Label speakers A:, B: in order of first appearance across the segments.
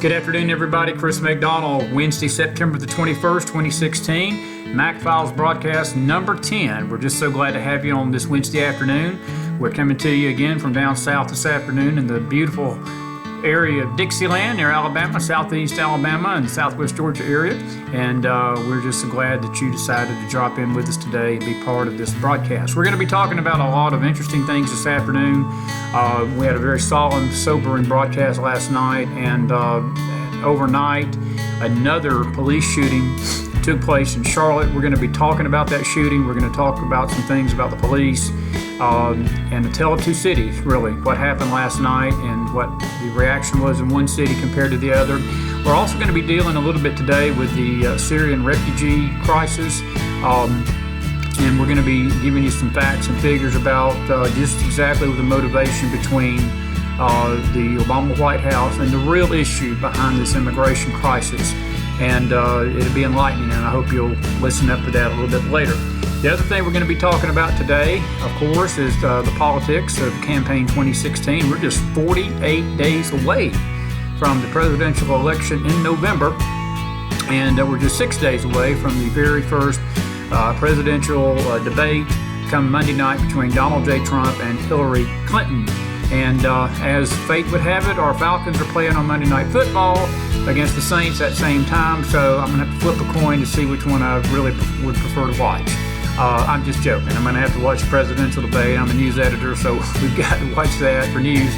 A: Good afternoon, everybody. Chris McDonald, Wednesday, September the 21st, 2016. Mac Files broadcast number 10. We're just so glad to have you on this Wednesday afternoon. We're coming to you again from down south this afternoon in the beautiful area of Dixieland near Alabama, southeast Alabama and southwest Georgia area. And we're just so glad that you decided to drop in with us today and be part of this broadcast. We're going to be talking about a lot of interesting things this afternoon. We had a very solemn, sobering broadcast last night, and overnight another police shooting took place in Charlotte. We're going to be talking about that shooting. We're going to talk about some things about the police and the tale of two cities, really, what happened last night and what the reaction was in one city compared to the other. We're also going to be dealing a little bit today with the Syrian refugee crisis, and we're going to be giving you some facts and figures about just exactly the motivation between the Obama White House and the real issue behind this immigration crisis. And it'll be enlightening, and I hope you'll listen up to that a little bit later. The other thing we're going to be talking about today, of course, is the politics of campaign 2016. We're just 48 days away from the presidential election in November, and we're just 6 days away from the very first presidential debate come Monday night between Donald J. Trump and Hillary Clinton. And as fate would have it, our Falcons are playing on Monday Night Football against the Saints at the same time, so I'm going to have to flip a coin to see which one I really would prefer to watch. I'm just joking. I'm going to have to watch the presidential debate. I'm a news editor, so we've got to watch that for news.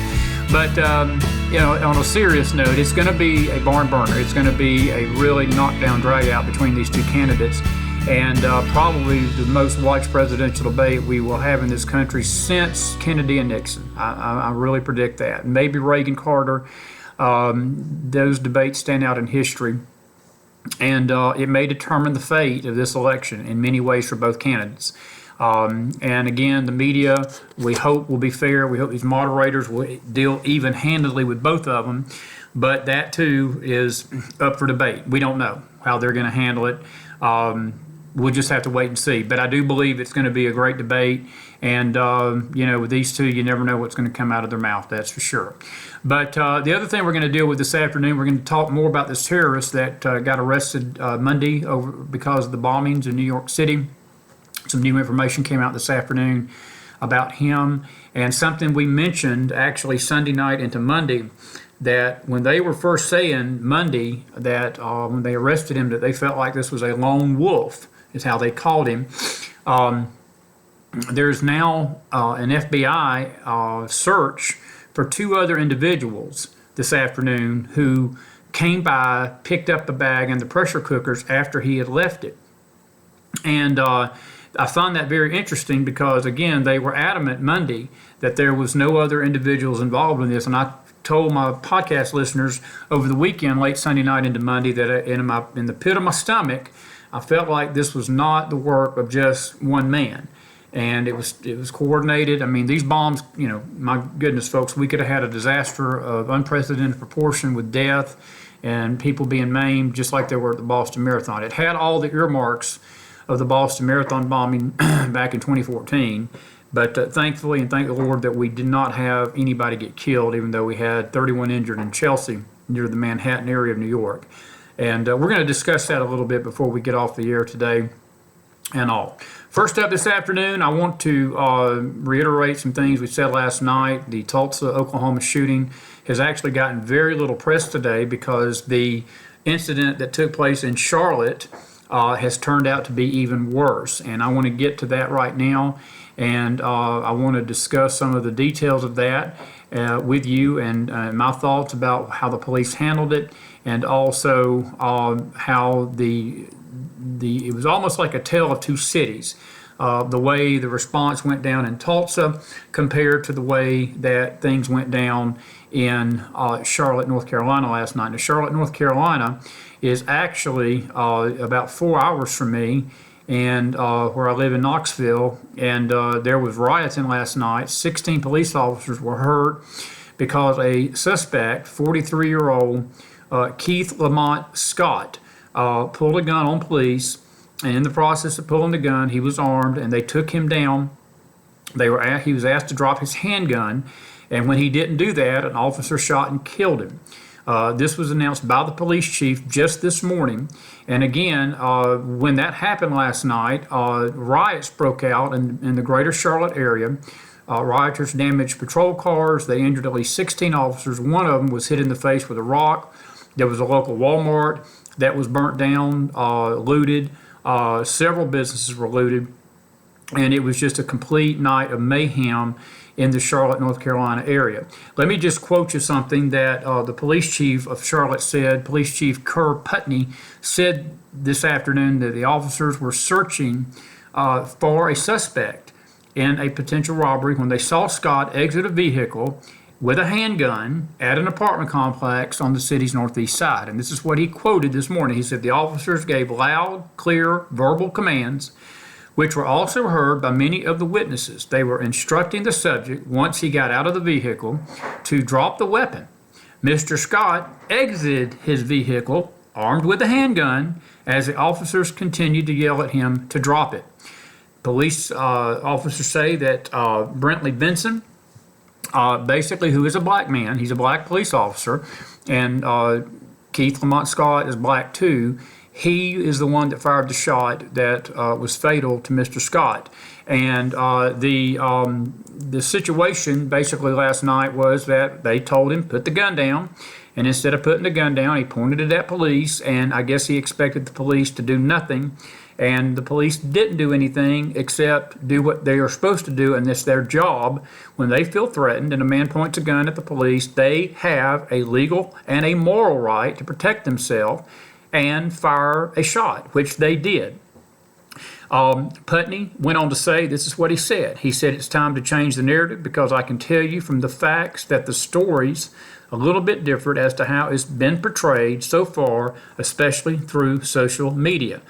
A: But, on a serious note, it's going to be a barn burner. It's going to be a really knockdown drag-out between these two candidates, and probably the most watched presidential debate we will have in this country since Kennedy and Nixon. I really predict that. Maybe Reagan, Carter. Those debates stand out in history, and it may determine the fate of this election in many ways for both candidates. And again, the media, we hope, will be fair. We hope these moderators will deal even-handedly with both of them, but that too is up for debate. We don't know how they're going to handle it. We'll just have to wait and see. But I do believe it's going to be a great debate. And, with these two, you never know what's going to come out of their mouth, that's for sure. But the other thing we're going to deal with this afternoon, we're going to talk more about this terrorist that got arrested Monday because of the bombings in New York City. Some new information came out this afternoon about him. And something we mentioned actually Sunday night into Monday, that when they were first saying Monday that when they arrested him, that they felt like this was a lone wolf, is how they called him. There's now an FBI search for two other individuals this afternoon who came by, picked up the bag and the pressure cookers after he had left it. And I found that very interesting because, again, they were adamant Monday that there was no other individuals involved in this. And I told my podcast listeners over the weekend, late Sunday night into Monday, that in the pit of my stomach, I felt like this was not the work of just one man. And it was coordinated. I mean, these bombs, my goodness, folks, we could have had a disaster of unprecedented proportion with death and people being maimed, just like there were at the Boston Marathon. It had all the earmarks of the Boston Marathon bombing back in 2014. But thankfully, and thank the Lord, that we did not have anybody get killed, even though we had 31 injured in Chelsea, near the Manhattan area of New York. And we're going to discuss that a little bit before we get off the air today and all. First up this afternoon, I want to reiterate some things we said last night. The Tulsa, Oklahoma shooting has actually gotten very little press today because the incident that took place in Charlotte has turned out to be even worse. And I want to get to that right now. And I want to discuss some of the details of that with you and my thoughts about how the police handled it, and also how it was almost like a tale of two cities. The way the response went down in Tulsa compared to the way that things went down in Charlotte, North Carolina last night. Now, Charlotte, North Carolina is actually about 4 hours from me, and where I live in Knoxville, and there was rioting last night. 16 police officers were hurt because a suspect, 43-year-old Keith Lamont Scott, pulled a gun on police, and in the process of pulling the gun, he was armed, and they took him down. He was asked to drop his handgun, and when he didn't do that, an officer shot and killed him. This was announced by the police chief just this morning. And again, when that happened last night, riots broke out in the greater Charlotte area. Rioters damaged patrol cars. They injured at least 16 officers. One of them was hit in the face with a rock. There was a local Walmart that was burnt down, looted. Several businesses were looted. And it was just a complete night of mayhem in the Charlotte, North Carolina area. Let me just quote you something that the police chief of Charlotte said. Police Chief Kerr Putney said this afternoon that the officers were searching for a suspect in a potential robbery when they saw Scott exit a vehicle with a handgun at an apartment complex on the city's northeast side. And this is what he quoted this morning. He said the officers gave loud, clear, verbal commands, which were also heard by many of the witnesses. They were instructing the subject, once he got out of the vehicle, to drop the weapon. Mr. Scott exited his vehicle, armed with a handgun, as the officers continued to yell at him to drop it. Police officers say that Brentley Benson, basically, who is a black man, he's a black police officer, and Keith Lamont Scott is black too. He is the one that fired the shot that was fatal to Mr. Scott. And the situation basically last night was that they told him, put the gun down. And instead of putting the gun down, he pointed it at police. And I guess he expected the police to do nothing. And the police didn't do anything except do what they are supposed to do, and it's their job. When they feel threatened and a man points a gun at the police, they have a legal and a moral right to protect themselves and fire a shot, which they did. Putney went on to say, this is what he said. He said, it's time to change the narrative because I can tell you from the facts that the story's a little bit different as to how it's been portrayed so far, especially through social media.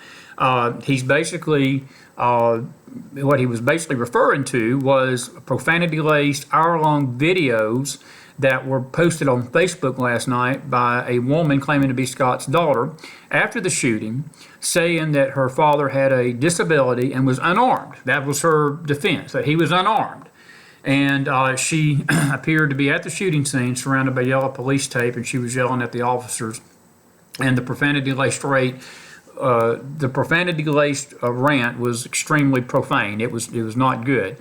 A: He's basically, what he was basically referring to was profanity-laced hour-long videos that were posted on Facebook last night by a woman claiming to be Scott's daughter after the shooting, saying that her father had a disability and was unarmed. That was her defense, that he was unarmed. And she appeared to be at the shooting scene surrounded by yellow police tape, and she was yelling at the officers. And the profanity-laced rant was extremely profane. It was not good.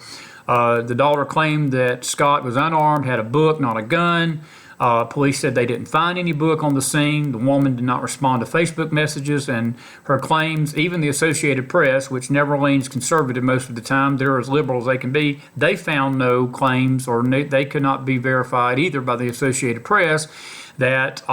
A: The daughter claimed that Scott was unarmed, had a book, not a gun. Police said they didn't find any book on the scene. The woman did not respond to Facebook messages, and her claims, even the Associated Press, which never leans conservative most of the time, they're as liberal as they can be, they found no claims, or they could not be verified either by the Associated Press, that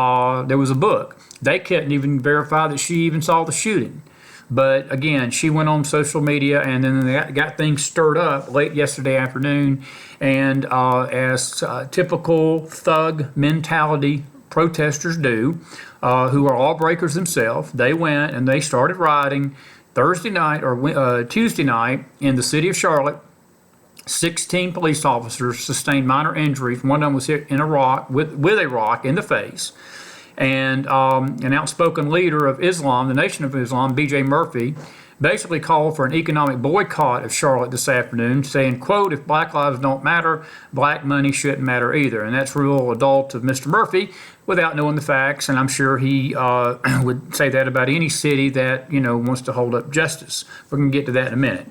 A: there was a book. They couldn't even verify that she even saw the shooting. But again, she went on social media, and then they got things stirred up late yesterday afternoon. And as typical thug mentality protesters do, who are all breakers themselves, they went and they started rioting Thursday night or Tuesday night in the city of Charlotte. 16 police officers sustained minor injuries. One of them was hit in a rock with a rock in the face. And an outspoken leader of Islam, the Nation of Islam, B.J. Murphy, basically called for an economic boycott of Charlotte this afternoon, saying, quote, if black lives don't matter, black money shouldn't matter either. And that's real adult of Mr. Murphy without knowing the facts. And I'm sure he would say that about any city that, wants to hold up justice. We're going to get to that in a minute.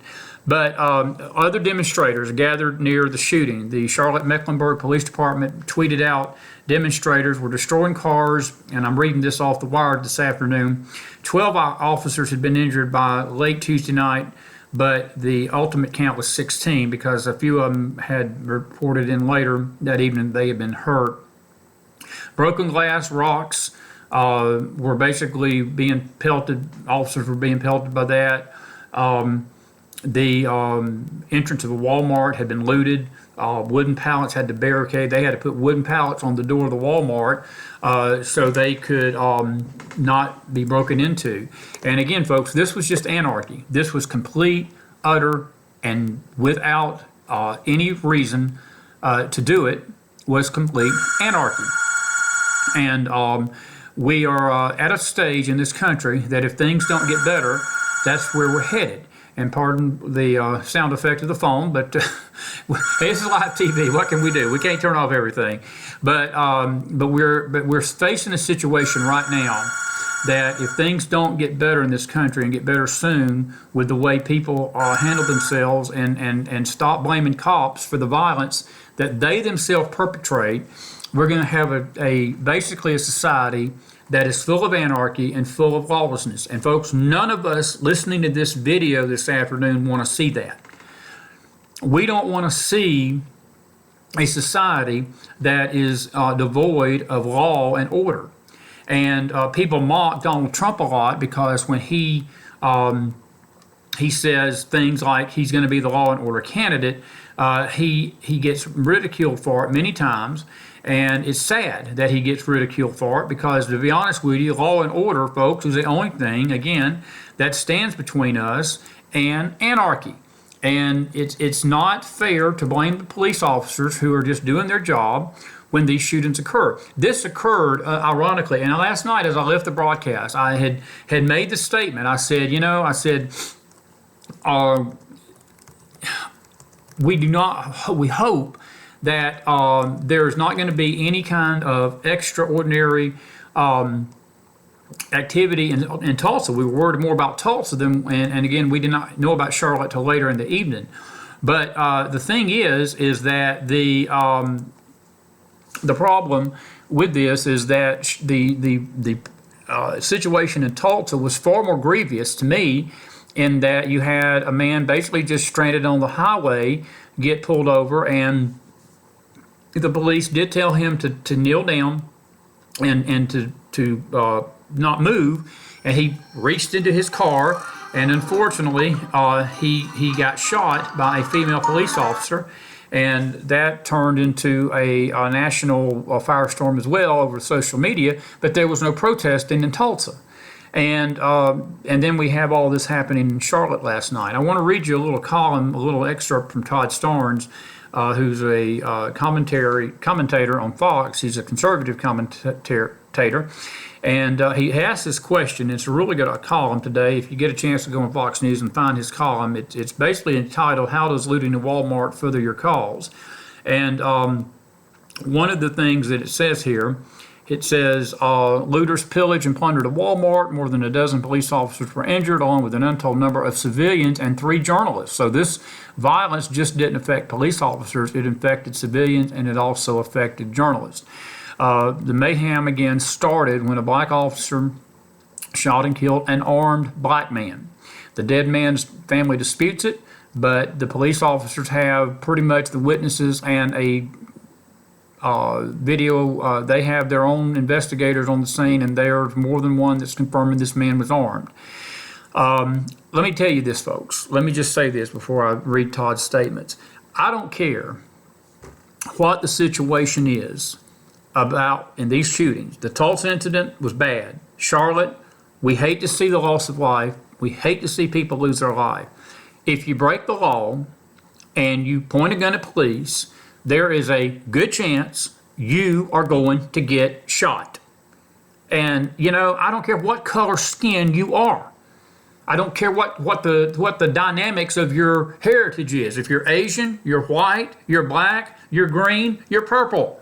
A: But other demonstrators gathered near the shooting. The Charlotte-Mecklenburg Police Department tweeted out demonstrators were destroying cars, and I'm reading this off the wire this afternoon. 12 officers had been injured by late Tuesday night, but the ultimate count was 16 because a few of them had reported in later that evening they had been hurt. Broken glass, rocks were basically being pelted. Officers were being pelted by that. The entrance of the Walmart had been looted. Wooden pallets had to barricade. They had to put wooden pallets on the door of the Walmart so they could not be broken into. And again, folks, this was just anarchy. This was complete, utter, and without any reason to do it, was complete anarchy. And we are at a stage in this country that if things don't get better, that's where we're headed. and pardon the sound effect of the phone, but this is live TV. What can we do? We can't turn off everything, but we're facing a situation right now that if things don't get better in this country and get better soon with the way people handle themselves and stop blaming cops for the violence that they themselves perpetrate, we're going to have basically a society that is full of anarchy and full of lawlessness. And folks, none of us listening to this video this afternoon want to see that. We don't want to see a society that is devoid of law and order. And people mock Donald Trump a lot because when he says things like he's going to be the law and order candidate, he gets ridiculed for it many times. And it's sad that he gets ridiculed for it because, to be honest with you, law and order, folks, is the only thing, again, that stands between us and anarchy. And it's not fair to blame the police officers who are just doing their job when these shootings occur. This occurred, ironically, and last night as I left the broadcast, I had made the statement. I said, we hope that there's not going to be any kind of extraordinary activity in Tulsa. We were worried more about Tulsa and again, we did not know about Charlotte till later in the evening. But the thing is that the problem with this is that the situation in Tulsa was far more grievous to me in that you had a man basically just stranded on the highway get pulled over, and the police did tell him to kneel down and to not move, and he reached into his car, and unfortunately he got shot by a female police officer, and that turned into a national firestorm as well over social media. But there was no protesting in Tulsa. And then we have all this happening in Charlotte last night. I want to read you a little excerpt from Todd Starnes, who's a commentator on Fox. He's a conservative commentator. And he asked this question. It's a really good column today. If you get a chance to go on Fox News and find his column, it's basically entitled, "How Does Looting a Walmart Further Your Cause?" And one of the things that it says here, it says, looters pillaged and plundered a Walmart. More than a dozen police officers were injured, along with an untold number of civilians and 3 journalists. So this violence just didn't affect police officers. It affected civilians, and it also affected journalists. The mayhem again started when a black officer shot and killed an armed black man. The dead man's family disputes it, but the police officers have pretty much the witnesses and a video. They have their own investigators on the scene, and there's more than one that's confirming this man was armed. Let me tell you this, folks. Let me just say this before I read Todd's statements. I don't care what the situation is about in these shootings. The Tulsa incident was bad. Charlotte, we hate to see the loss of life. We hate to see people lose their life. If you break the law and you point a gun at police, there is a good chance you are going to get shot. And, I don't care what color skin you are. I don't care what the dynamics of your heritage is. If you're Asian, you're white, you're black, you're green, you're purple.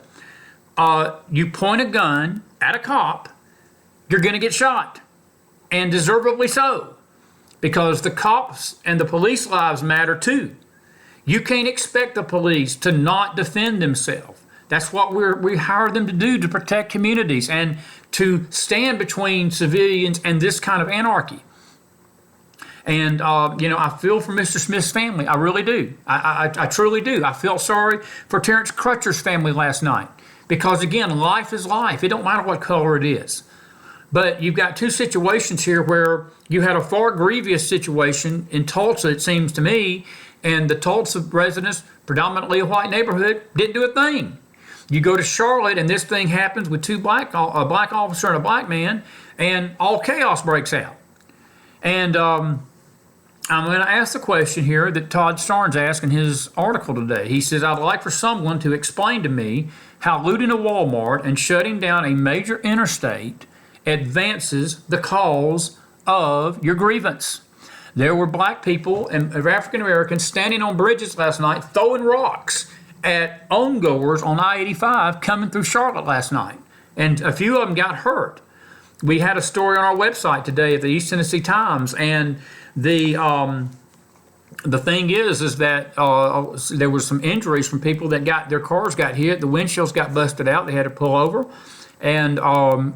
A: You point a gun at a cop, you're going to get shot. And deservedly so. Because the cops and the police lives matter too. You can't expect the police to not defend themselves. That's what we hire them to do, to protect communities and to stand between civilians and this kind of anarchy. And, I feel for Mr. Smith's family. I really do. I truly do. I feel sorry for Terrence Crutcher's family last night. Because, again, life is life. It don't matter what color it is. But you've got 2 situations here where you had a far grievous situation in Tulsa, it seems to me, and the Tulsa residents, predominantly a white neighborhood, didn't do a thing. You go to Charlotte, and this thing happens with a black officer and a black man, and all chaos breaks out. And I'm going to ask the question here that Todd Starnes asked in his article today. He says, "I'd like for someone to explain to me how looting a Walmart and shutting down a major interstate advances the cause of your grievance." There were black people and African Americans standing on bridges last night throwing rocks at ongoers on I-85 coming through Charlotte last night. And a few of them got hurt. We had a story on our website today at the East Tennessee Times, and the thing is that there was some injuries from people that got their cars got hit. The windshields got busted out. They had to pull over, and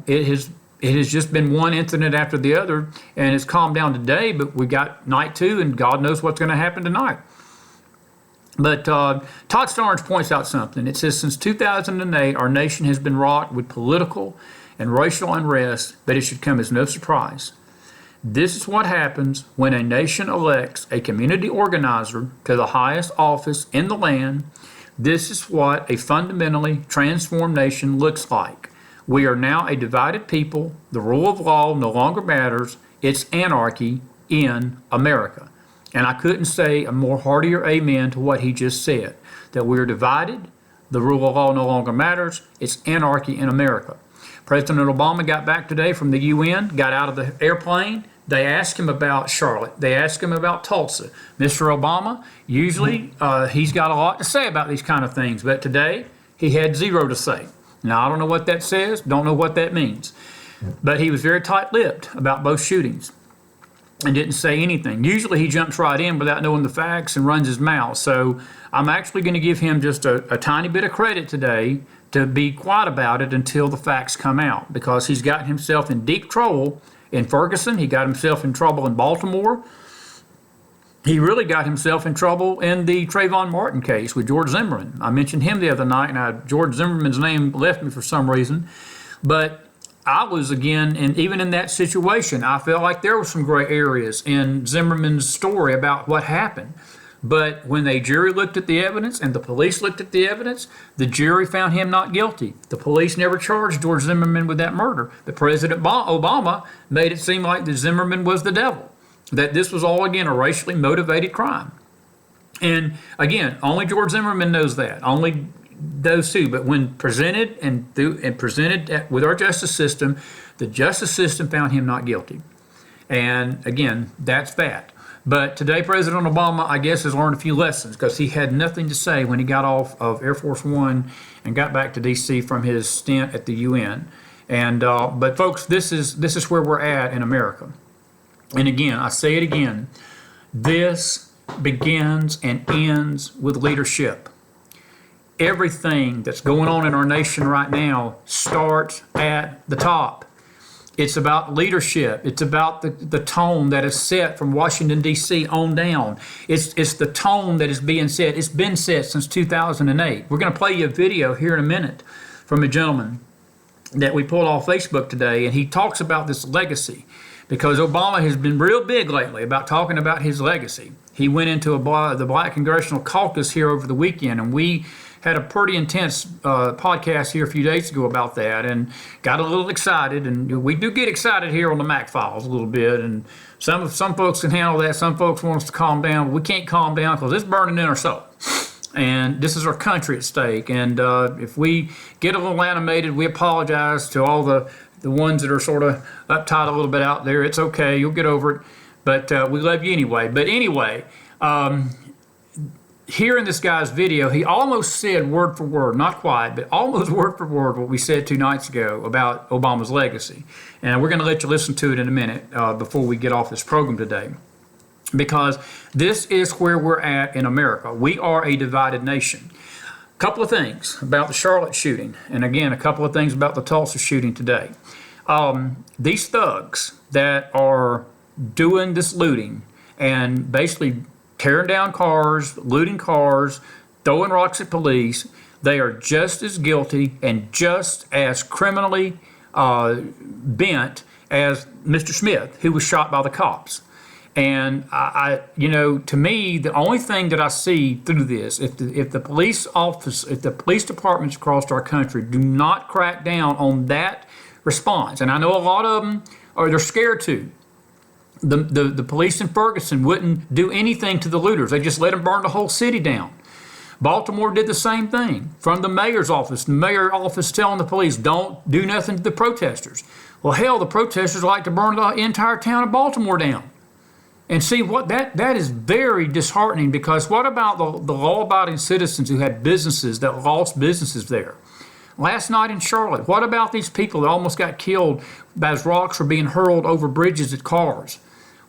A: it has just been one incident after the other, and it's calmed down today. But we got night two, and God knows what's going to happen tonight. But Todd Starnes points out something. It says, since 2008, our nation has been rocked with political and racial unrest, but it should come as no surprise. This is what happens when a nation elects a community organizer to the highest office in the land. This is what a fundamentally transformed nation looks like. We are now a divided people. The rule of law no longer matters. It's anarchy in America. And I couldn't say a more heartier amen to what he just said, that we're divided. The rule of law no longer matters. It's anarchy in America. President Obama got back today from the UN, got out of the airplane. They asked him about Charlotte. They asked him about Tulsa. Mr. Obama, usually he's got a lot to say about these kind of things, but today he had zero to say. Now, I don't know what that says, don't know what that means, but he was very tight-lipped about both shootings and didn't say anything. Usually he jumps right in without knowing the facts and runs his mouth. So I'm actually going to give him just a tiny bit of credit today to be quiet about it until the facts come out, because he's gotten himself in deep trouble in Ferguson. He got himself in trouble in Baltimore. He really got himself in trouble in the Trayvon Martin case with George Zimmerman. I mentioned him the other night, and George Zimmerman's name left me for some reason. But I was, again, and even in that situation, I felt like there were some gray areas in Zimmerman's story about what happened. But when the jury looked at the evidence and the police looked at the evidence, the jury found him not guilty. The police never charged George Zimmerman with that murder. But President Obama made it seem like the Zimmerman was the devil, that this was all, again, a racially motivated crime. And, again, only George Zimmerman knows that, only those two. But when presented presented with our justice system, the justice system found him not guilty. And, again, that's that. But today, President Obama, I guess, has learned a few lessons, because he had nothing to say when he got off of Air Force One and got back to D.C. from his stint at the UN. And but folks, this is where we're at in America. And again, I say it again, this begins and ends with leadership. Everything that's going on in our nation right now starts at the top. It's about leadership. It's about the tone that is set from Washington, D.C. on down. It's the tone that is being set. It's been set since 2008. We're going to play you a video here in a minute from a gentleman that we pulled off Facebook today, and he talks about this legacy, because Obama has been real big lately about talking about his legacy. He went into the Black Congressional Caucus here over the weekend, and we had a pretty intense podcast here a few days ago about that, and got a little excited. And we do get excited here on the Mac Files a little bit, and some folks can handle that. Some folks want us to calm down, but we can't calm down because it's burning in our soul. And this is our country at stake. And if we get a little animated, we apologize to all the ones that are sort of uptight a little bit out there. It's okay. You'll get over it. But we love you anyway. But anyway, here in this guy's video, he almost said word for word, not quite, but almost word for word what we said 2 nights ago about Obama's legacy. And we're going to let you listen to it in a minute before we get off this program today, because this is where we're at in America. We are a divided nation. A couple of things about the Charlotte shooting, and again, a couple of things about the Tulsa shooting today. These thugs that are doing this looting and basically tearing down cars, looting cars, throwing rocks at police, they are just as guilty and just as criminally bent as Mr. Smith, who was shot by the cops. And to me, the only thing that I see through this, if the police departments across our country do not crack down on that response, and I know a lot of them they're scared to. The police in Ferguson wouldn't do anything to the looters. They just let them burn the whole city down. Baltimore did the same thing. From the mayor's office, telling the police, don't do nothing to the protesters. Well, hell, the protesters like to burn the entire town of Baltimore down. And see what that is very disheartening, because what about the law-abiding citizens who had businesses that lost businesses there? Last night in Charlotte, what about these people that almost got killed as rocks were being hurled over bridges at cars?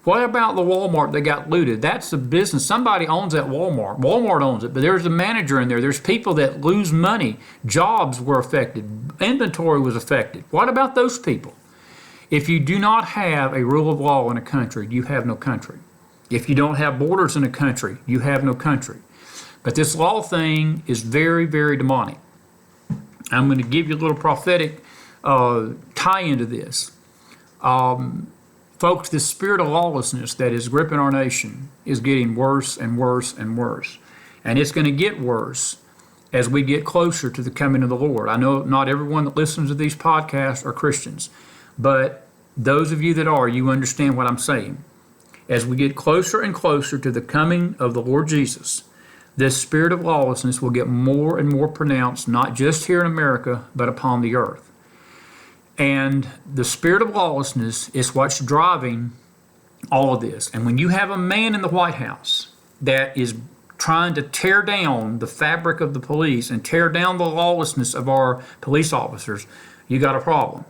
A: What about the Walmart that got looted? That's a business. Somebody owns that Walmart. Walmart owns it, but there's a manager in there. There's people that lose money. Jobs were affected. Inventory was affected. What about those people? If you do not have a rule of law in a country, you have no country. If you don't have borders in a country, you have no country. But this law thing is very, very demonic. I'm going to give you a little prophetic tie into this. Folks, this spirit of lawlessness that is gripping our nation is getting worse and worse and worse. And it's going to get worse as we get closer to the coming of the Lord. I know not everyone that listens to these podcasts are Christians, but those of you that are, you understand what I'm saying. As we get closer and closer to the coming of the Lord Jesus, this spirit of lawlessness will get more and more pronounced, not just here in America, but upon the earth. And the spirit of lawlessness is what's driving all of this. And when you have a man in the White House that is trying to tear down the fabric of the police and tear down the lawlessness of our police officers, you got a problem.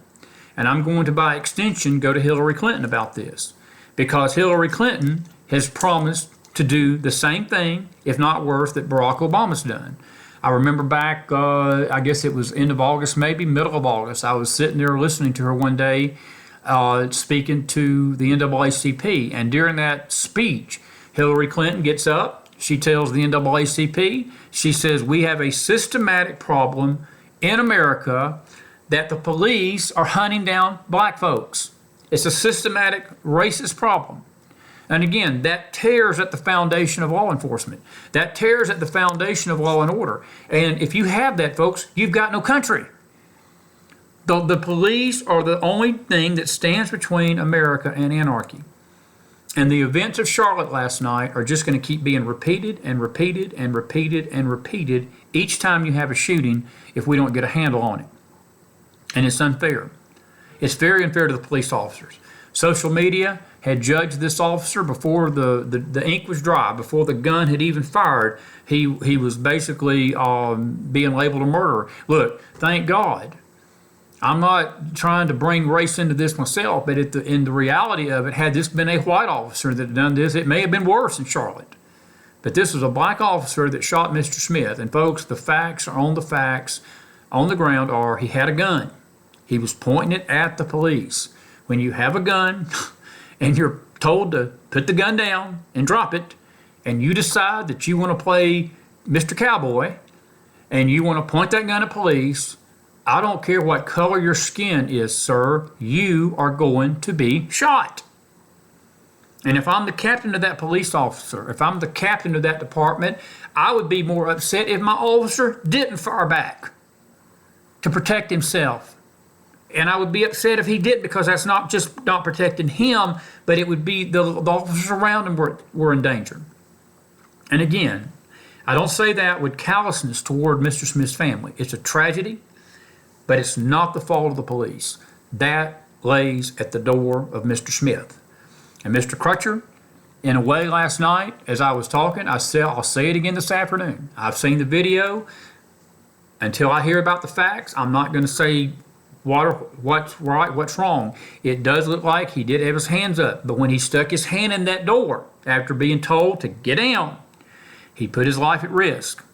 A: And I'm going to, by extension, go to Hillary Clinton about this, because Hillary Clinton has promised to do the same thing, if not worse, that Barack Obama's done. I remember back, I guess it was end of August, maybe middle of August, I was sitting there listening to her one day speaking to the NAACP. And during that speech, Hillary Clinton gets up, she tells the NAACP, she says, we have a systematic problem in America that the police are hunting down black folks. It's a systematic racist problem. And again, that tears at the foundation of law enforcement. That tears at the foundation of law and order. And if you have that, folks, you've got no country. The police are the only thing that stands between America and anarchy. And the events of Charlotte last night are just going to keep being repeated and repeated and repeated and repeated each time you have a shooting if we don't get a handle on it. And it's unfair. It's very unfair to the police officers. Social media had judged this officer before the ink was dry, before the gun had even fired. He was basically being labeled a murderer. Look, thank God. I'm not trying to bring race into this myself, but in the reality of it, had this been a white officer that had done this, it may have been worse in Charlotte. But this was a black officer that shot Mr. Smith. And folks, the facts are on the facts. On the ground are he had a gun. He was pointing it at the police. When you have a gun and you're told to put the gun down and drop it, and you decide that you want to play Mr. Cowboy and you want to point that gun at police, I don't care what color your skin is, sir, you are going to be shot. And if I'm the captain of that police officer, if I'm the captain of that department, I would be more upset if my officer didn't fire back to protect himself. And I would be upset if he didn't, because that's not just not protecting him, but it would be the officers around him were in danger. And again, I don't say that with callousness toward Mr. Smith's family. It's a tragedy, but it's not the fault of the police. That lays at the door of Mr. Smith. And Mr. Crutcher, in a way last night, as I was talking, I'll say it again this afternoon. I've seen the video. Until I hear about the facts, I'm not going to say what's right, what's wrong. It does look like he did have his hands up, but when he stuck his hand in that door after being told to get down, he put his life at risk.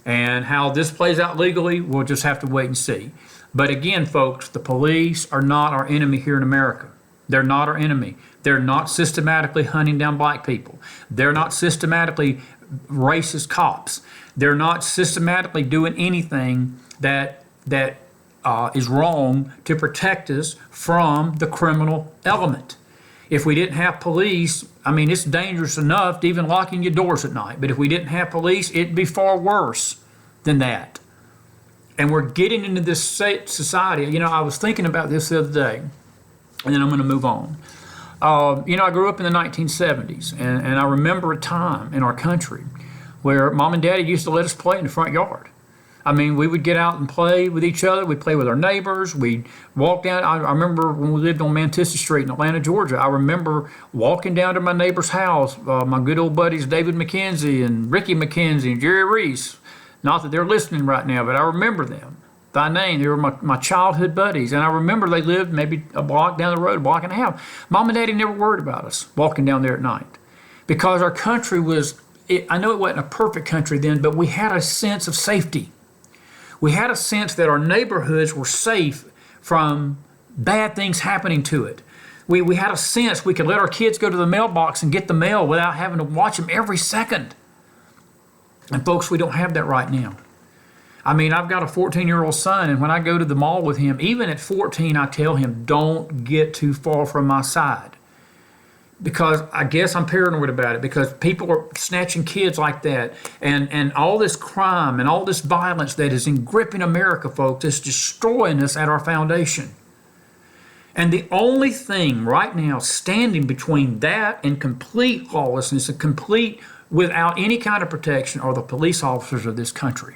A: And how this plays out legally, we'll just have to wait and see. But again, folks, the police are not our enemy here in America. They're not our enemy. They're not systematically hunting down black people. They're not systematically racist cops. They're not systematically doing anything that is wrong to protect us from the criminal element. If we didn't have police, I mean, it's dangerous enough to even locking your doors at night. But if we didn't have police, it'd be far worse than that. And we're getting into this society. You know, I was thinking about this the other day, and then I'm going to move on. I grew up in the 1970s, and I remember a time in our country where Mom and Daddy used to let us play in the front yard. I mean, we would get out and play with each other. We'd play with our neighbors. We'd walk down. I remember when we lived on Manchester Street in Atlanta, Georgia. I remember walking down to my neighbor's house, my good old buddies David McKenzie and Ricky McKenzie and Jerry Reese. Not that they're listening right now, but I remember them by name. They were my childhood buddies. And I remember they lived maybe a block down the road, a block and a half. Mom and Daddy never worried about us walking down there at night because our country was, I know it wasn't a perfect country then, but we had a sense of safety. We had a sense that our neighborhoods were safe from bad things happening to it. We had a sense we could let our kids go to the mailbox and get the mail without having to watch them every second. And folks, we don't have that right now. I mean, I've got a 14-year-old son, and when I go to the mall with him, even at 14, I tell him, don't get too far from my side. Because I guess I'm paranoid about it, because people are snatching kids like that, and all this crime and all this violence that is gripping America, folks, is destroying us at our foundation. And the only thing right now standing between that and complete lawlessness and complete without any kind of protection are the police officers of this country.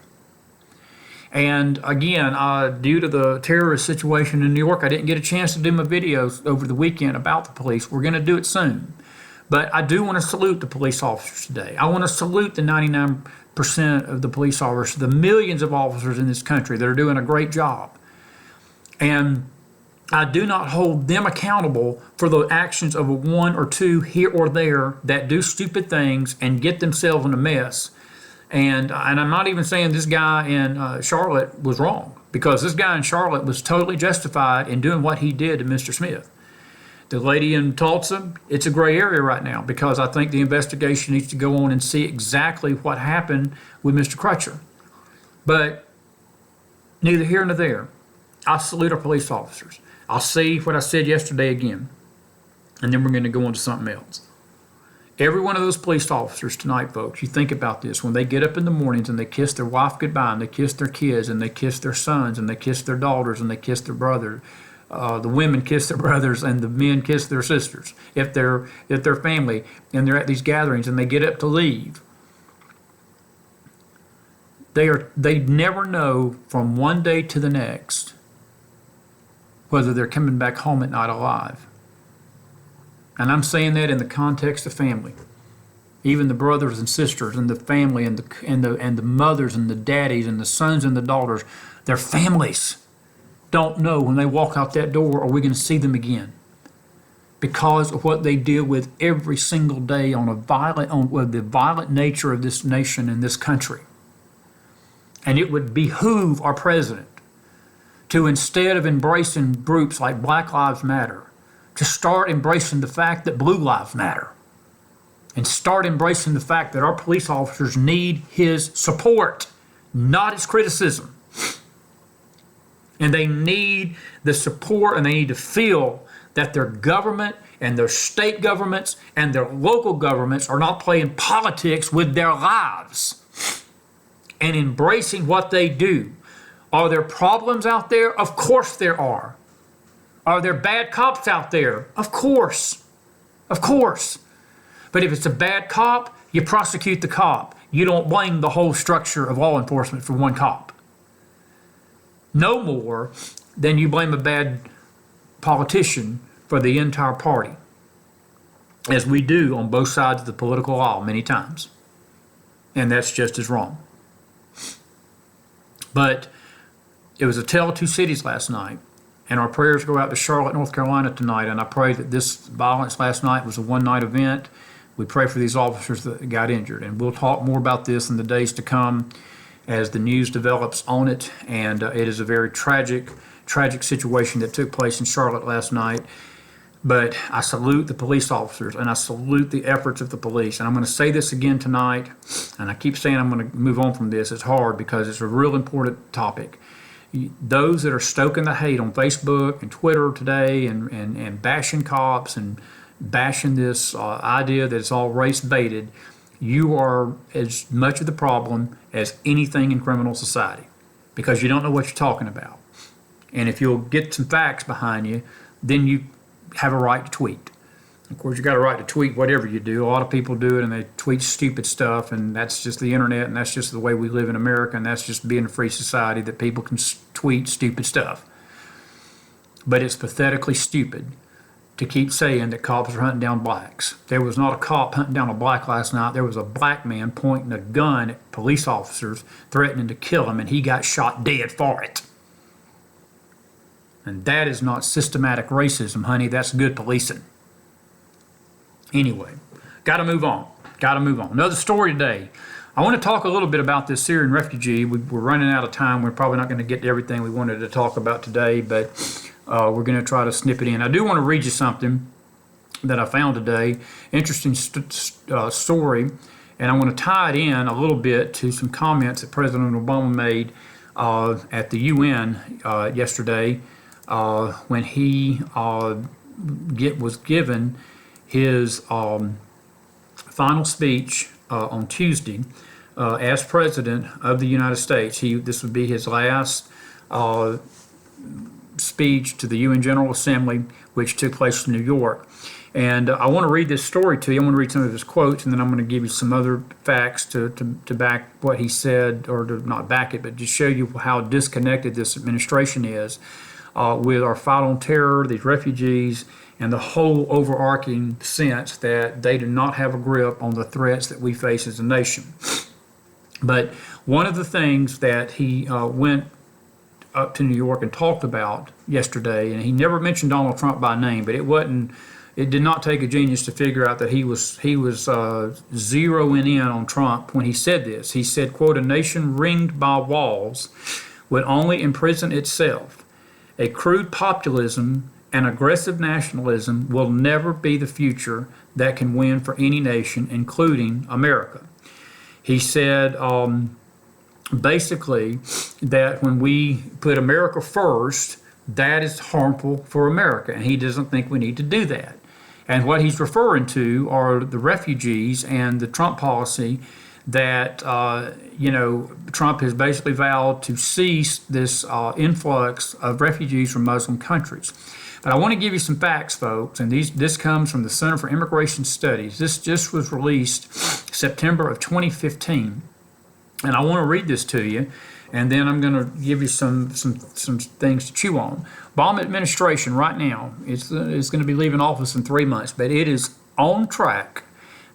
A: And again, due to the terrorist situation in New York, I didn't get a chance to do my videos over the weekend about the police. We're going to do it soon. But I do want to salute the police officers today. I want to salute the 99% of the police officers, the millions of officers in this country that are doing a great job. And I do not hold them accountable for the actions of a one or two here or there that do stupid things and get themselves in a mess. And I'm not even saying this guy in Charlotte was wrong, because this guy in Charlotte was totally justified in doing what he did to Mr. Smith. The lady in Tulsa, it's a gray area right now, because I think the investigation needs to go on and see exactly what happened with Mr. Crutcher. But neither here nor there. I salute our police officers. I'll say what I said yesterday again, and then we're going to go on to something else. Every one of those police officers tonight, folks, you think about this, when they get up in the mornings and they kiss their wife goodbye, and they kiss their kids, and they kiss their sons, and they kiss their daughters, and they kiss their brothers. The women kiss their brothers, and the men kiss their sisters, if they're family, and they're at these gatherings, and they get up to leave. They never know from one day to the next whether they're coming back home at night alive. And I'm saying that in the context of family. Even the brothers and sisters and the family and the mothers and the daddies and the sons and the daughters, their families don't know when they walk out that door, are we going to see them again? Because of what they deal with every single day on the violent nature of this nation and this country. And it would behoove our president to, instead of embracing groups like Black Lives Matter, to start embracing the fact that blue lives matter, and start embracing the fact that our police officers need his support, not his criticism. And they need the support, and they need to feel that their government and their state governments and their local governments are not playing politics with their lives and embracing what they do. Are there problems out there? Of course there are. Are there bad cops out there? Of course. Of course. But if it's a bad cop, you prosecute the cop. You don't blame the whole structure of law enforcement for one cop. No more than you blame a bad politician for the entire party, as we do on both sides of the political aisle many times. And that's just as wrong. But it was a tale of two cities last night. And our prayers go out to Charlotte, North Carolina tonight. And I pray that this violence last night was a one-night event. We pray for these officers that got injured. And we'll talk more about this in the days to come as the news develops on it. And it is a very tragic situation that took place in Charlotte last night. But I salute the police officers, and I salute the efforts of the police. And I'm going to say this again tonight, and I keep saying I'm going to move on from this. It's hard because it's a real important topic. Those that are stoking the hate on Facebook and Twitter today and bashing cops and bashing this idea that it's all race-baited, you are as much of the problem as anything in criminal society, because you don't know what you're talking about. And if you'll get some facts behind you, then you have a right to tweet. Of course, you got a right to tweet whatever you do. A lot of people do it, and they tweet stupid stuff, and that's just the internet, and that's just the way we live in America, and that's just being a free society that people can tweet stupid stuff. But it's pathetically stupid to keep saying that cops are hunting down blacks. There was not a cop hunting down a black last night. There was a black man pointing a gun at police officers, threatening to kill him, and he got shot dead for it. And that is not systematic racism, honey. That's good policing. Anyway, got to move on. Another story today. I want to talk a little bit about this Syrian refugee. We're running out of time. We're probably not going to get to everything we wanted to talk about today, but we're going to try to snip it in. I do want to read you something that I found today. Interesting story, and I want to tie it in a little bit to some comments that President Obama made at the UN yesterday when he was given his final speech on Tuesday as President of the United States. This would be his last speech to the UN General Assembly, which took place in New York. And I want to read this story to you. I want to read some of his quotes, and then I'm going to give you some other facts to back what he said, or to not back it, but just show you how disconnected this administration is with our fight on terror, these refugees, and the whole overarching sense that they do not have a grip on the threats that we face as a nation. But one of the things that he went up to New York and talked about yesterday, and he never mentioned Donald Trump by name, but it did not take a genius to figure out that he was zeroing in on Trump when he said this. He said, quote, "A nation ringed by walls would only imprison itself. A crude populism and aggressive nationalism will never be the future that can win for any nation, including America." He said basically that when we put America first, that is harmful for America, and he doesn't think we need to do that. And what he's referring to are the refugees and the Trump policy that, Trump has basically vowed to cease this influx of refugees from Muslim countries. But I want to give you some facts, folks, and this comes from the Center for Immigration Studies. This just was released September of 2015, and I want to read this to you, and then I'm going to give you some things to chew on. Obama administration right now is going to be leaving office in 3 months, but it is on track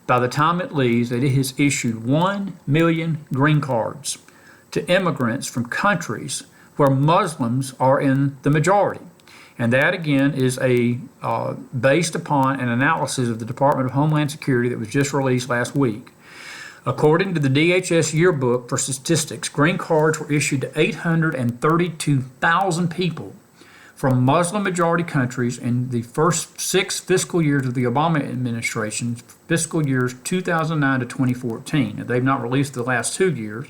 A: by the time it leaves that it has issued 1 million green cards to immigrants from countries where Muslims are in the majority. And that, again, is based upon an analysis of the Department of Homeland Security that was just released last week. According to the DHS Yearbook for Statistics, green cards were issued to 832,000 people from Muslim-majority countries in the first 6 fiscal years of the Obama administration, fiscal years 2009 to 2014. Now, they've not released the last 2 years,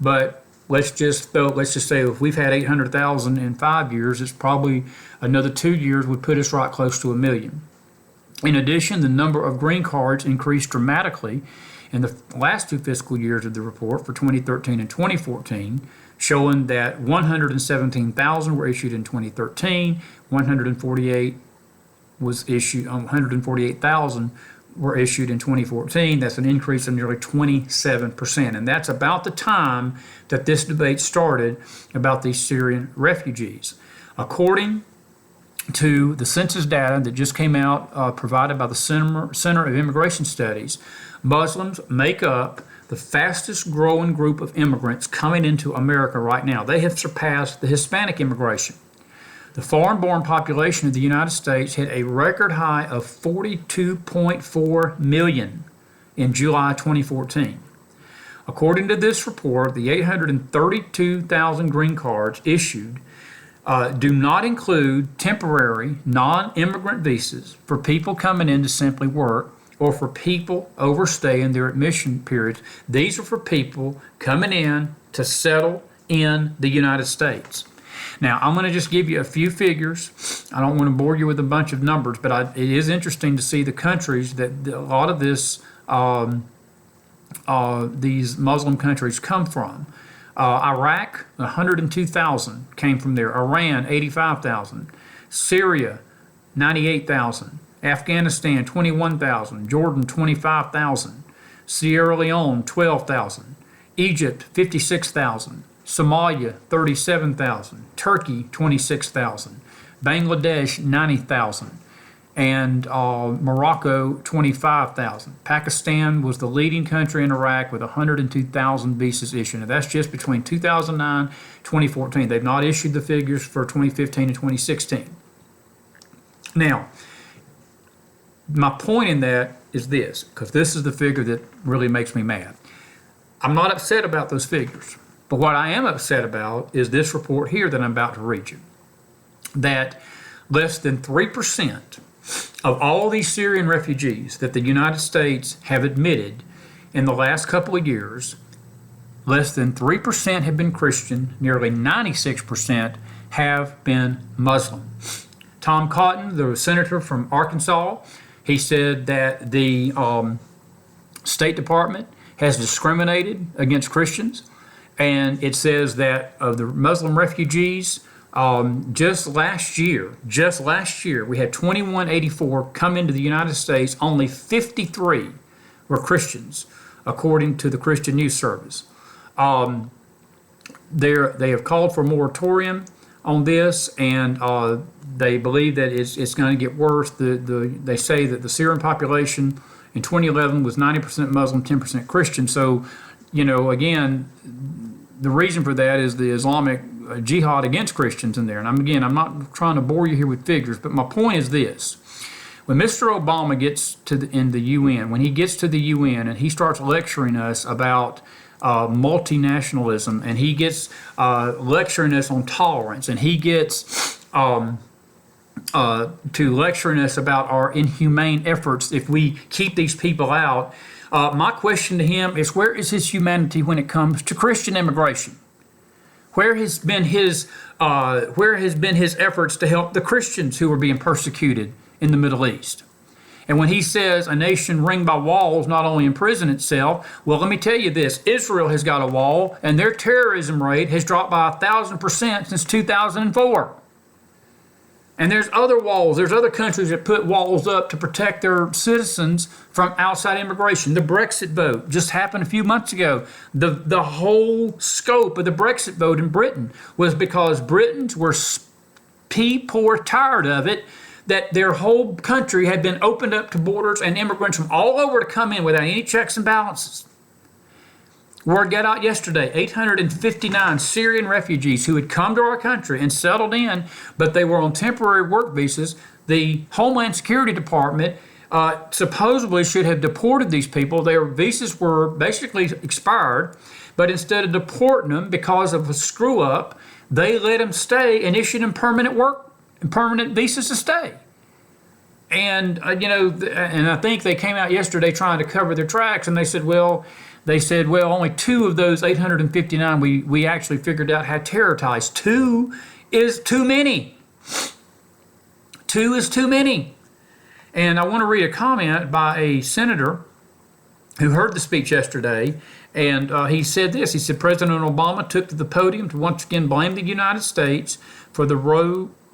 A: but let's just say if we've had 800,000 in 5 years, it's probably another 2 years would put us right close to 1 million. In addition, the number of green cards increased dramatically in the last 2 fiscal years of the report for 2013 and 2014, showing that 117,000 were issued in 2013, 148,000 were issued in 2014. That's an increase of nearly 27%. And that's about the time that this debate started about these Syrian refugees. According to the census data that just came out provided by the Center of Immigration Studies, Muslims make up the fastest growing group of immigrants coming into America right now. They have surpassed the Hispanic immigration. The foreign-born population of the United States hit a record high of 42.4 million in July 2014. According to this report, the 832,000 green cards issued do not include temporary non-immigrant visas for people coming in to simply work or for people overstaying their admission periods. These are for people coming in to settle in the United States. Now, I'm going to just give you a few figures. I don't want to bore you with a bunch of numbers, but it is interesting to see the countries that a lot of these Muslim countries come from. Iraq, 102,000 came from there. Iran, 85,000. Syria, 98,000. Afghanistan, 21,000. Jordan, 25,000. Sierra Leone, 12,000. Egypt, 56,000. Somalia, 37,000. Turkey, 26,000. Bangladesh, 90,000. And Morocco, 25,000. Pakistan was the leading country in Iraq with 102,000 visas issued. And that's just between 2009 2014. They've not issued the figures for 2015 and 2016. Now, my point in that is this, because this is the figure that really makes me mad. I'm not upset about those figures, but what I am upset about is this report here that I'm about to read you, that less than 3% of all these Syrian refugees that the United States have admitted in the last couple of years, less than 3% have been Christian, nearly 96% have been Muslim. Tom Cotton, the senator from Arkansas, he said that the State Department has discriminated against Christians, and it says that of the Muslim refugees, just last year, we had 2184 come into the United States. Only 53 were Christians, according to the Christian Youth Service. They have called for a moratorium on this, and they believe that it's going to get worse. They say that the Syrian population in 2011 was 90% Muslim, 10% Christian. So, again, the reason for that is the Islamic jihad against Christians in there. And I'm not trying to bore you here with figures, but my point is this. When Mr. Obama gets in the UN, when he gets to the UN and he starts lecturing us about multinationalism, and he gets lecturing us on tolerance, and he gets to lecturing us about our inhumane efforts if we keep these people out, my question to him is, where is his humanity when it comes to Christian immigration? Where has been his efforts to help the Christians who are being persecuted in the Middle East? And when he says a nation ringed by walls not only imprison itself, well, let me tell you this: Israel has got a wall, and their terrorism rate has dropped by 1,000% since 2004. And there's other walls. There's other countries that put walls up to protect their citizens from outside immigration. The Brexit vote just happened a few months ago. The whole scope of the Brexit vote in Britain was because Britons were pee-poor tired of it, that their whole country had been opened up to borders and immigrants from all over to come in without any checks and balances. Word got out yesterday, 859 Syrian refugees who had come to our country and settled in, but they were on temporary work visas. The Homeland Security Department supposedly should have deported these people. Their visas were basically expired, but instead of deporting them because of a screw-up, they let them stay and issued them permanent visas to stay. And, and I think they came out yesterday trying to cover their tracks, and they said, well, only 2 of those 859 we actually figured out had terror ties. 2 is too many. 2 is too many. And I want to read a comment by a senator who heard the speech yesterday, and he said this. He said, President Obama took to the podium to once again blame the United States for the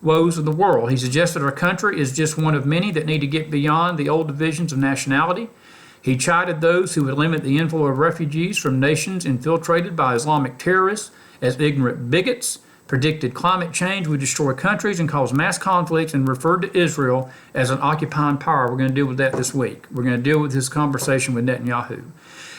A: woes of the world. He suggested our country is just one of many that need to get beyond the old divisions of nationality. He chided those who would limit the inflow of refugees from nations infiltrated by Islamic terrorists as ignorant bigots, predicted climate change would destroy countries and cause mass conflicts, and referred to Israel as an occupying power. We're going to deal with that this week. We're going to deal with his conversation with Netanyahu.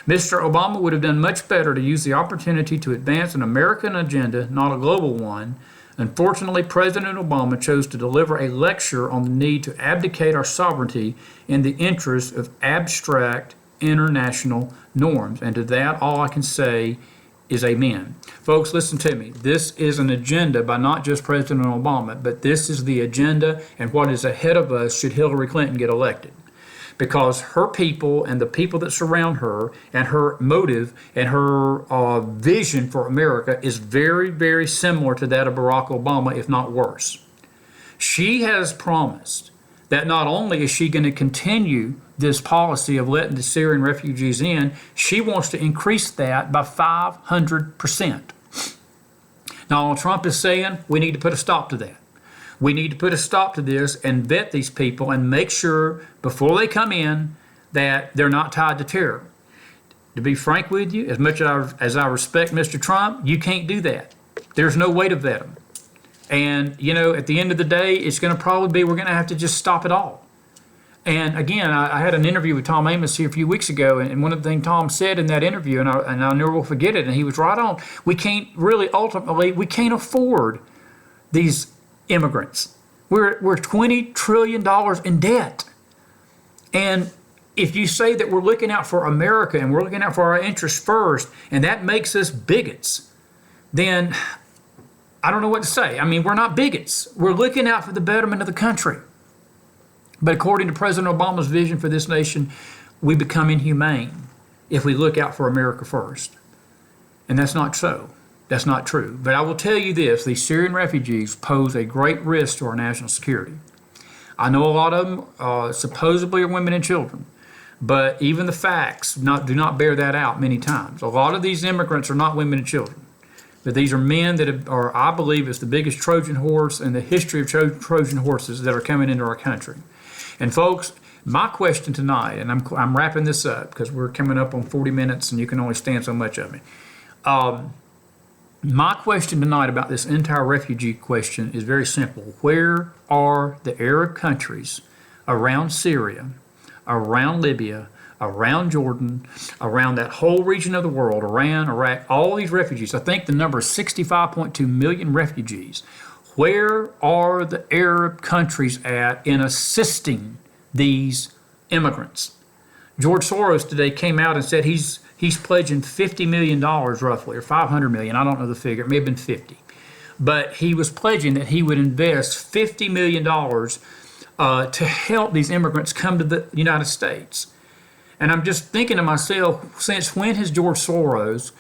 A: Mr. Obama would have done much better to use the opportunity to advance an American agenda, not a global one. Unfortunately, President Obama chose to deliver a lecture on the need to abdicate our sovereignty in the interest of abstract international norms. And to that, all I can say is amen. Folks, listen to me. This is an agenda by not just President Obama, but this is the agenda and what is ahead of us should Hillary Clinton get elected. Because her people and the people that surround her and her motive and her vision for America is very, very similar to that of Barack Obama, if not worse. She has promised that not only is she going to continue this policy of letting the Syrian refugees in, she wants to increase that by 500%. Now, Trump is saying we need to put a stop to that. We need to put a stop to this and vet these people and make sure before they come in that they're not tied to terror. To be frank with you, as much as I respect Mr. Trump, you can't do that. There's no way to vet them. And, at the end of the day, it's going to probably be we're going to have to just stop it all. And again, I had an interview with Tom Amos here a few weeks ago, and one of the things Tom said in that interview, and I never will forget it, and he was right on, we can't afford these immigrants. We're $20 trillion in debt. And if you say that we're looking out for America and we're looking out for our interests first, and that makes us bigots, then I don't know what to say. I mean, we're not bigots. We're looking out for the betterment of the country. But according to President Obama's vision for this nation, we become inhumane if we look out for America first. And that's not so. That's not true. But I will tell you this, these Syrian refugees pose a great risk to our national security. I know a lot of them supposedly are women and children, but even the facts do not bear that out many times. A lot of these immigrants are not women and children. But these are men that are, I believe, is the biggest Trojan horse in the history of Trojan horses that are coming into our country. And folks, my question tonight, and I'm wrapping this up because we're coming up on 40 minutes and you can only stand so much of me. My question tonight about this entire refugee question is very simple. Where are the Arab countries around Syria, around Libya, around Jordan, around that whole region of the world, Iran, Iraq, all these refugees? I think the number is 65.2 million refugees. Where are the Arab countries at in assisting these immigrants? George Soros today came out and said he's pledging $50 million roughly, or $500 million. I don't know the figure. It may have been 50. But he was pledging that he would invest $50 million to help these immigrants come to the United States. And I'm just thinking to myself, since when has George Soros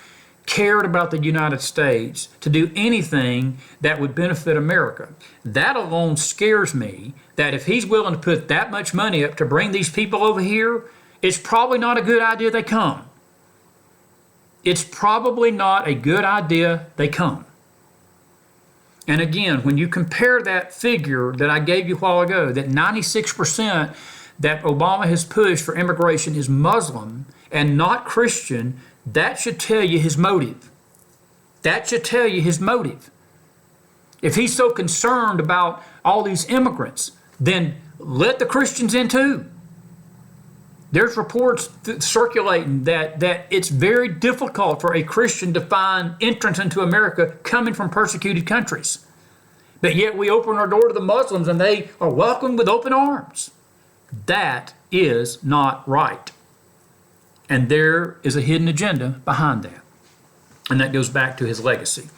A: cared about the United States to do anything that would benefit America? That alone scares me, that if he's willing to put that much money up to bring these people over here, it's probably not a good idea they come. It's probably not a good idea they come. And again, when you compare that figure that I gave you a while ago, that 96% that Obama has pushed for immigration is Muslim and not Christian, that should tell you his motive. That should tell you his motive. If he's so concerned about all these immigrants, then let the Christians in too. There's reports circulating that it's very difficult for a Christian to find entrance into America coming from persecuted countries. But yet we open our door to the Muslims and they are welcomed with open arms. That is not right. And there is a hidden agenda behind that. And that goes back to his legacy.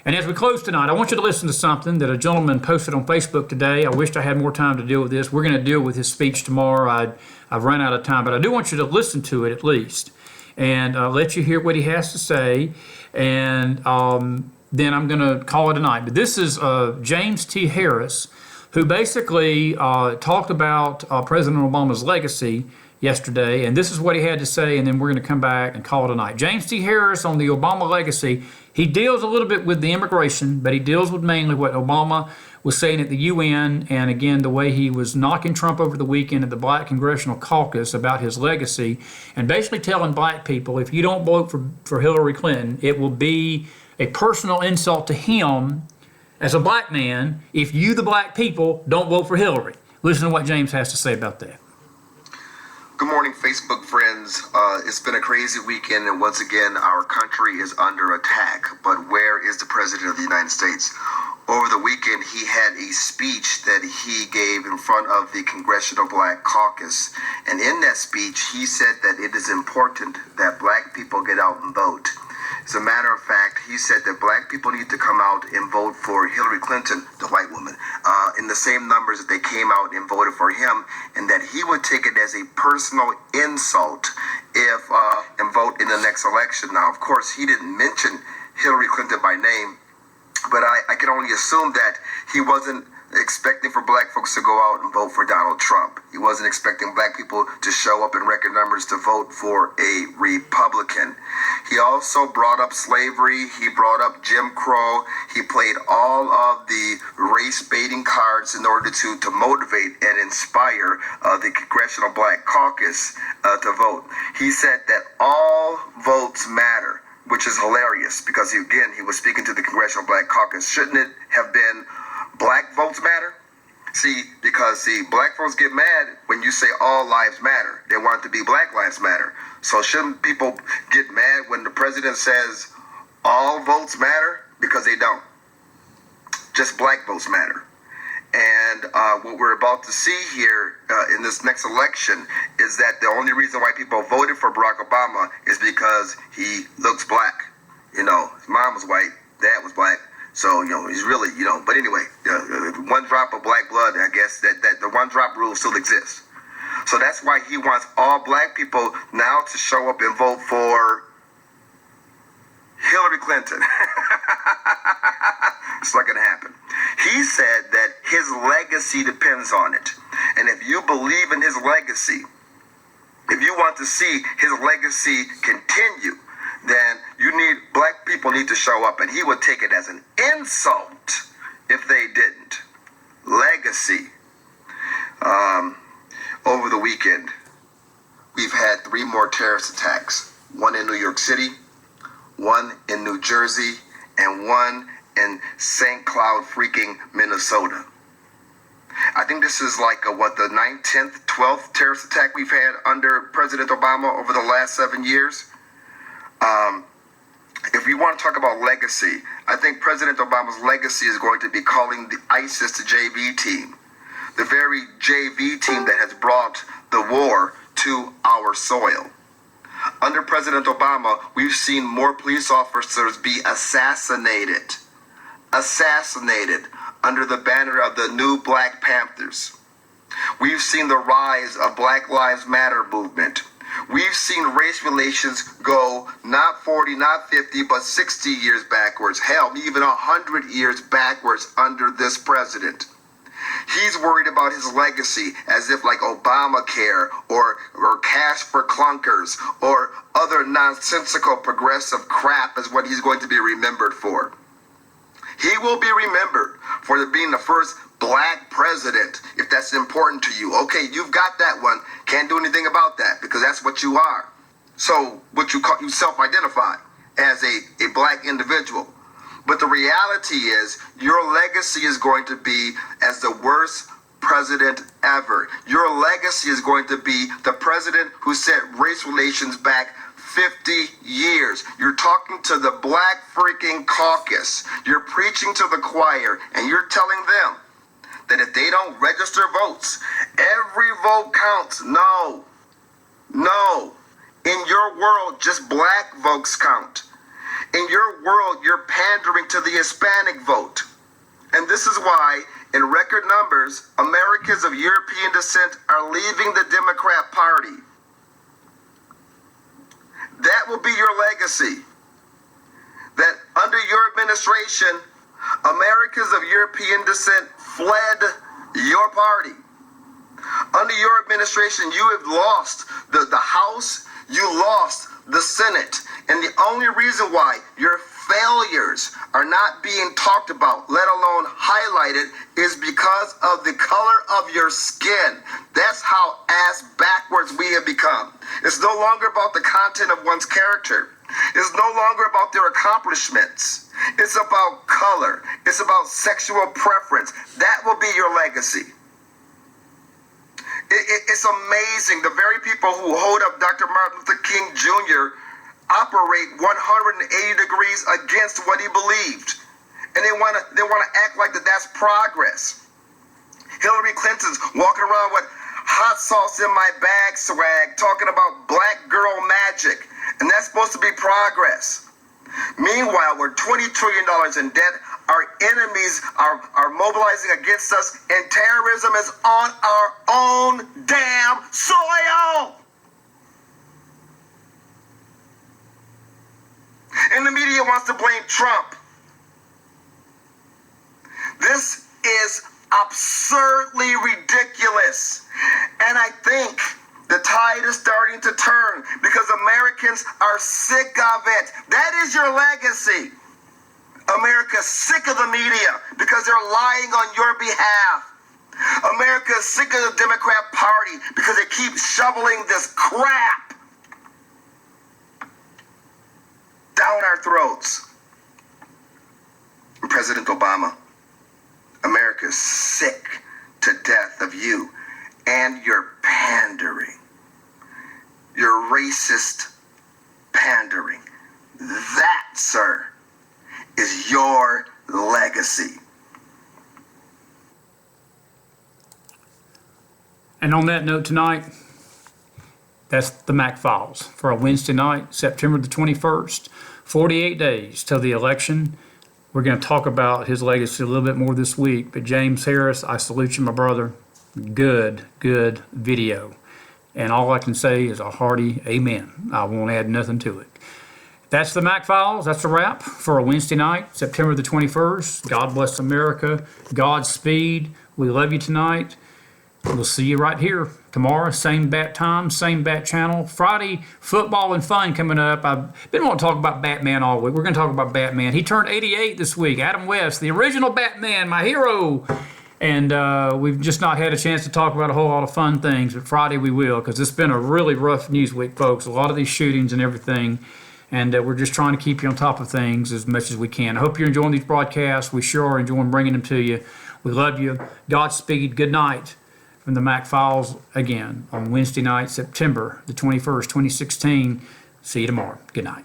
A: And as we close tonight, I want you to listen to something that a gentleman posted on Facebook today. I wished I had more time to deal with this. We're going to deal with his speech tomorrow. I've run out of time, but I do want you to listen to it at least and let you hear what he has to say. And then I'm going to call it a night. But this is James T. Harris, who basically talked about President Obama's legacy yesterday, and this is what he had to say, and then we're going to come back and call it a night. James T. Harris on the Obama legacy. He deals a little bit with the immigration, but he deals with mainly what Obama was saying at the UN, and again, the way he was knocking Trump over the weekend at the Black Congressional Caucus about his legacy, and basically telling black people, if you don't vote for Hillary Clinton, it will be a personal insult to him as a black man if you, the black people, don't vote for Hillary. Listen to what James has to say about that.
B: Good morning, Facebook friends. It's been a crazy weekend, and once again, our country is under attack. But where is the President of the United States? Over the weekend, he had a speech that he gave in front of the Congressional Black Caucus. And in that speech, he said that it is important that black people get out and vote. As a matter of fact, he said that black people need to come out and vote for Hillary Clinton, the white woman, in the same numbers that they came out and voted for him, and that he would take it as a personal insult if and vote in the next election. Now, of course, he didn't mention Hillary Clinton by name, but I can only assume that he wasn't expecting for black folks to go out and vote for Donald Trump. He wasn't expecting black people to show up in record numbers to vote for a Republican. He also brought up slavery. He brought up Jim Crow. He played all of the race baiting cards in order to motivate and inspire the Congressional Black Caucus to vote. He said that all votes matter, which is hilarious because, he was speaking to the Congressional Black Caucus. Shouldn't it have been black votes matter? Because black folks get mad when you say all lives matter. They want it to be Black Lives Matter. So shouldn't people get mad when the president says all votes matter? Because they don't. Just black votes matter. And what we're about to see here in this next election is that the only reason why people voted for Barack Obama is because he looks black. His mom was white, dad was black. So, he's really, but anyway, one drop of black blood, I guess that the one drop rule still exists. So that's why he wants all black people now to show up and vote for Hillary Clinton. It's not going to happen. He said that his legacy depends on it. And if you believe in his legacy, if you want to see his legacy continue, then black people need to show up, and he would take it as an insult if they didn't. Legacy. Over the weekend, we've had 3 more terrorist attacks. One in New York City, one in New Jersey, and one in St. Cloud, freaking Minnesota. I think this is like the 9th, 10th, 12th terrorist attack we've had under President Obama over the last 7 years. If we want to talk about legacy, I think President Obama's legacy is going to be calling the ISIS the JV team. The very JV team that has brought the war to our soil. Under President Obama, we've seen more police officers be assassinated under the banner of the new Black Panthers. We've seen the rise of Black Lives Matter movement. We've seen race relations go not 40, not 50, but 60 years backwards. Hell, even 100 years backwards under this president. He's worried about his legacy as if like Obamacare or cash for clunkers or other nonsensical progressive crap is what he's going to be remembered for. He will be remembered for being the first black president, if that's important to you. Okay, you've got that one. Can't do anything about that because that's what you are. So what you self-identify as a black individual. But the reality is your legacy is going to be as the worst president ever. Your legacy is going to be the president who set race relations back 50 years. You're talking to the black freaking caucus. You're preaching to the choir, and you're telling them that if they don't register votes, every vote counts. No. In your world, just black votes count. In your world, you're pandering to the Hispanic vote. And this is why, in record numbers, Americans of European descent are leaving the Democrat Party. That will be your legacy. That under your administration, Americans of European descent fled your party. Under your administration, you have lost the House, you lost the Senate. And the only reason why your failures are not being talked about, let alone highlighted, is because of the color of your skin. That's how ass backwards we have become. It's no longer about the content of one's character. It's no longer about their accomplishments. It's about color. It's about sexual preference. That will be your legacy. It's amazing. The very people who hold up Dr. Martin Luther King Jr. operate 180 degrees against what he believed. And they want to act like that's progress. Hillary Clinton's walking around with hot sauce in my bag swag, talking about black girl magic. And that's supposed to be progress. Meanwhile, we're $20 trillion in debt. Our enemies are mobilizing against us, and terrorism is on our own damn soil. And the media wants to blame Trump. This is absurdly ridiculous. And I think The tide is starting to turn because Americans are sick of it. That is your legacy. America's sick of the media because they're lying on your behalf. America's sick of the Democrat Party because they keep shoveling this crap down our throats. And President Obama, America's sick to death of you and your pandering, your racist pandering. That, sir, is your legacy.
A: And on that note tonight, that's the Mac Files for a Wednesday night, September the 21st. 48 days till the election. We're going to talk about his legacy a little bit more this week. But James Harris, I salute you, my brother. Good video. And all I can say is a hearty amen. I won't add nothing to it. That's the Mac Files. That's a wrap for a Wednesday night, September the 21st. God bless America. Godspeed. We love you tonight. We'll see you right here tomorrow, same bat time, same bat channel. Friday, football and fun coming up. I've been wanting to talk about Batman all week. We're going to talk about Batman. He turned 88 this week. Adam West, the original Batman, my hero. And we've just not had a chance to talk about a whole lot of fun things. But Friday we will, because it's been a really rough news week, folks. A lot of these shootings and everything. And we're just trying to keep you on top of things as much as we can. I hope you're enjoying these broadcasts. We sure are enjoying bringing them to you. We love you. Godspeed. Good night. From the Mac Files again on Wednesday night, September the 21st, 2016. See you tomorrow. Good night.